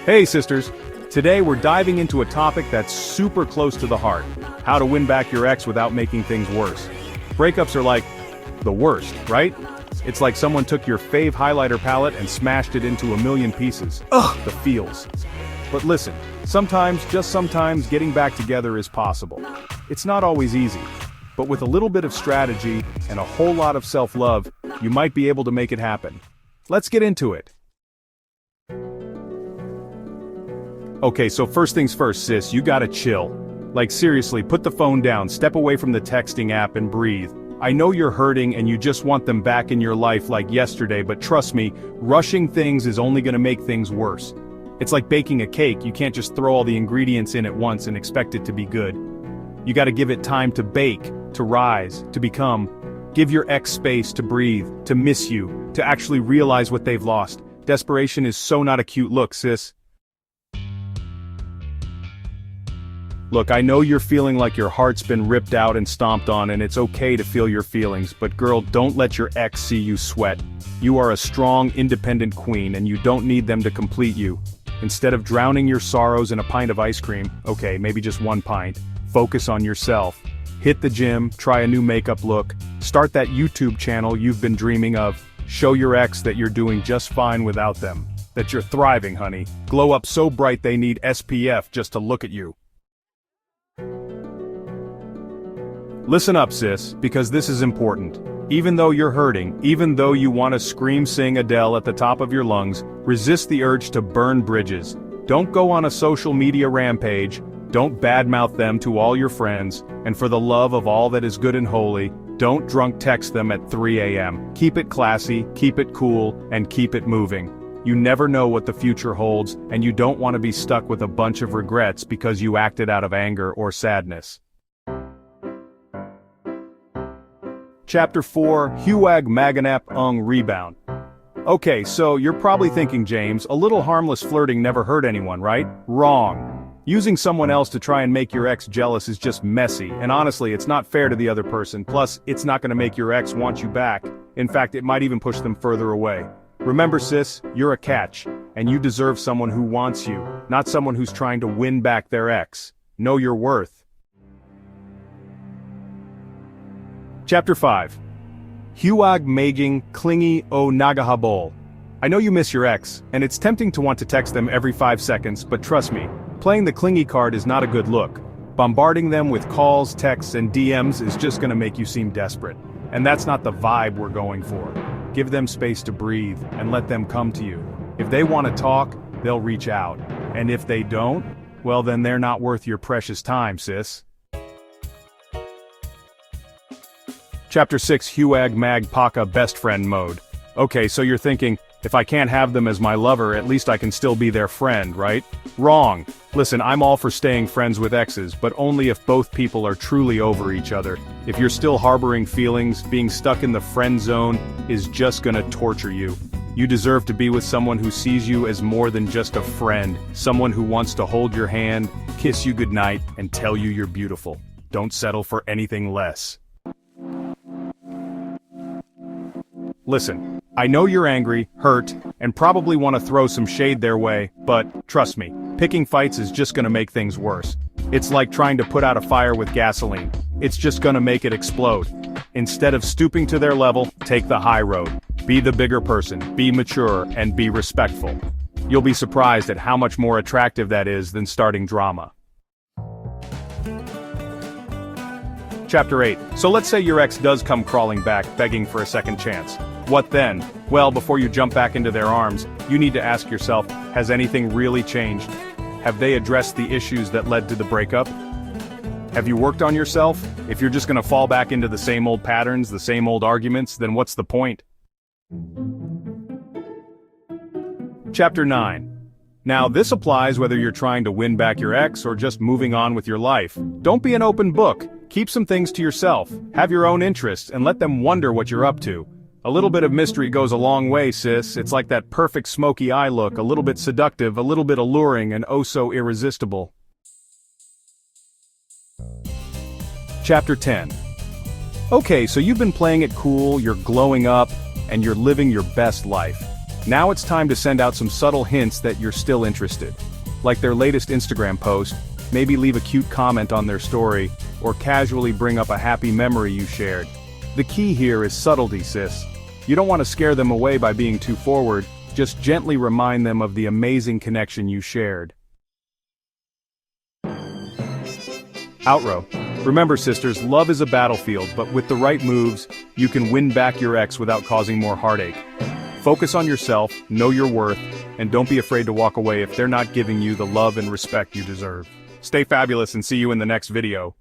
Hey sisters! Today we're diving into a topic that's super close to the heart. How to win back your ex without making things worse. Breakups are like the worst, right? It's like someone took your fave highlighter palette and smashed it into a million pieces. Ugh, the feels. But listen, sometimes, just sometimes, getting back together is possible. It's not always easy, but with a little bit of strategy and a whole lot of self-love, you might be able to make it happen. Let's get into it. Okay, so first things first, sis, you gotta chill. Like seriously, put the phone down, step away from the texting app and breathe. I know you're hurting and you just want them back in your life like yesterday, but trust me, rushing things is only gonna make things worse. It's like baking a cake, you can't just throw all the ingredients in at once and expect it to be good. You gotta give it time to bake, to rise, to become. Give your ex space to breathe, to miss you, to actually realize what they've lost. Desperation is so not a cute look, sis. Look, I know you're feeling like your heart's been ripped out and stomped on, and it's okay to feel your feelings, but girl, don't let your ex see you sweat. You are a strong, independent queen, and you don't need them to complete you. Instead of drowning your sorrows in a pint of ice cream, okay, maybe just one pint, focus on yourself. Hit the gym, try a new makeup look, start that YouTube channel you've been dreaming of. Show your ex that you're doing just fine without them. That you're thriving, honey. Glow up so bright they need SPF just to look at you. Listen up, sis, because this is important. Even though you're hurting, even though you want to scream sing Adele at the top of your lungs, resist the urge to burn bridges. Don't go on a social media rampage, don't badmouth them to all your friends, and for the love of all that is good and holy, don't drunk text them at 3 a.m. Keep it classy, keep it cool, and keep it moving. You never know what the future holds, and you don't want to be stuck with a bunch of regrets because you acted out of anger or sadness. Chapter 4, Huwag Maganap Ang Rebound. Okay, so you're probably thinking, James, a little harmless flirting never hurt anyone, right? Wrong. Using someone else to try and make your ex jealous is just messy, and honestly, it's not fair to the other person, plus, it's not gonna make your ex want you back. In fact, it might even push them further away. Remember, sis, you're a catch, and you deserve someone who wants you, not someone who's trying to win back their ex. Know your worth. Chapter 5. Huwag Maging Clingy o Nagahabol. I know you miss your ex, and it's tempting to want to text them every 5 seconds, but trust me, playing the clingy card is not a good look. Bombarding them with calls, texts, and DMs is just gonna make you seem desperate. And that's not the vibe we're going for. Give them space to breathe, and let them come to you. If they want to talk, they'll reach out. And if they don't, well then they're not worth your precious time, sis. Chapter 6, Huwag Mag Paka Best Friend Mode. Okay, so you're thinking, if I can't have them as my lover, at least I can still be their friend, right? Wrong. Listen, I'm all for staying friends with exes, but only if both people are truly over each other. If you're still harboring feelings, being stuck in the friend zone is just gonna torture you. You deserve to be with someone who sees you as more than just a friend, someone who wants to hold your hand, kiss you goodnight, and tell you you're beautiful. Don't settle for anything less. Listen, I know you're angry, hurt, and probably want to throw some shade their way, but, trust me, picking fights is just gonna make things worse. It's like trying to put out a fire with gasoline. It's just gonna make it explode. Instead of stooping to their level, take the high road. Be the bigger person, be mature, and be respectful. You'll be surprised at how much more attractive that is than starting drama. Chapter 8. So let's say your ex does come crawling back, begging for a second chance. What then? Well, before you jump back into their arms, you need to ask yourself, has anything really changed? Have they addressed the issues that led to the breakup? Have you worked on yourself? If you're just gonna fall back into the same old patterns, the same old arguments, then what's the point? Chapter 9. Now, this applies whether you're trying to win back your ex or just moving on with your life. Don't be an open book. Keep some things to yourself. Have your own interests and let them wonder what you're up to. A little bit of mystery goes a long way, sis. It's like that perfect smoky eye look, a little bit seductive, a little bit alluring, and oh so irresistible. Chapter 10. Okay, so you've been playing it cool, you're glowing up, and you're living your best life. Now it's time to send out some subtle hints that you're still interested. Like their latest Instagram post, maybe leave a cute comment on their story, or casually bring up a happy memory you shared. The key here is subtlety, sis. You don't want to scare them away by being too forward, just gently remind them of the amazing connection you shared. Outro. Remember sisters, love is a battlefield, but with the right moves, you can win back your ex without causing more heartache. Focus on yourself, know your worth, and don't be afraid to walk away if they're not giving you the love and respect you deserve. Stay fabulous and see you in the next video.